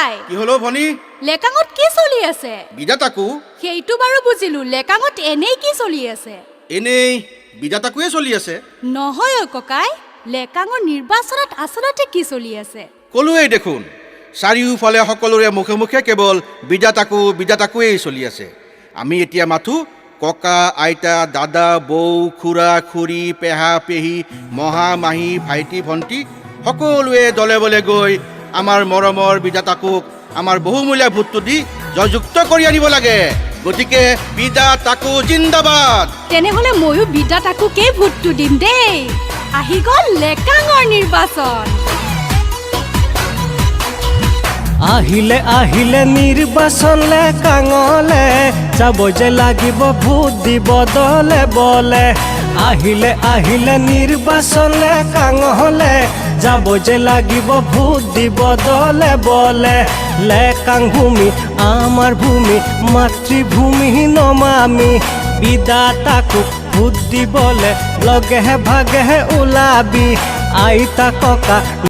ককাই কি হলো ভনী লেকাঙত কি চলি আছে বিধাতাকো সেইটো বাৰু বুজিলো লেকাঙত এনেই কি চলি আছে এনেই বিধাতাকোৱে চলি আছে নহয় অ ককাই লেকাঙৰ নিৰ্বাচনত আচলতে কি চলি আছে কলোৱেই দেখোন চাৰিওফালে সকলোৰে মুখে মুখে কেৱল বিধাতাকোৱেই চলি আছে আমি এতিয়া মাথো ককা আইতা দাদা বৌ খুৰা খুৰী পেহা পেহী মহা মাহী ভাইটি ভণ্টি সকলোৱে দলে বলে গৈ আমাৰ মৰমৰ বিধাতাকোক আমাৰ বহুমূলীয়া ভোটটো দি জয়যুক্ত কৰি আনিব লাগে গতিকে বিধাতাকো জিন্দাবাদ তেনেহলে ময়ো বিধাতাকোকেই ভোটটো দিম দেই আহি গ'ল লেকাঙৰ নিৰ্বাচন আহিলে আহিলে নিৰ্বাচন লেকাঙলে যাব যে লাগিব ভোট দিব দলে বলে আহিলে আহিলে নিৰ্বাচন লেকাঙলে যাব যে লাগিব ভোট দিব দলে বলে লেকাং ভূমি আমাৰ ভূমি মাতৃভূমি নমামি বিধাতাকো ভোট দিবলে লগেহে ভাগেহে ওলাবি আইতা ককা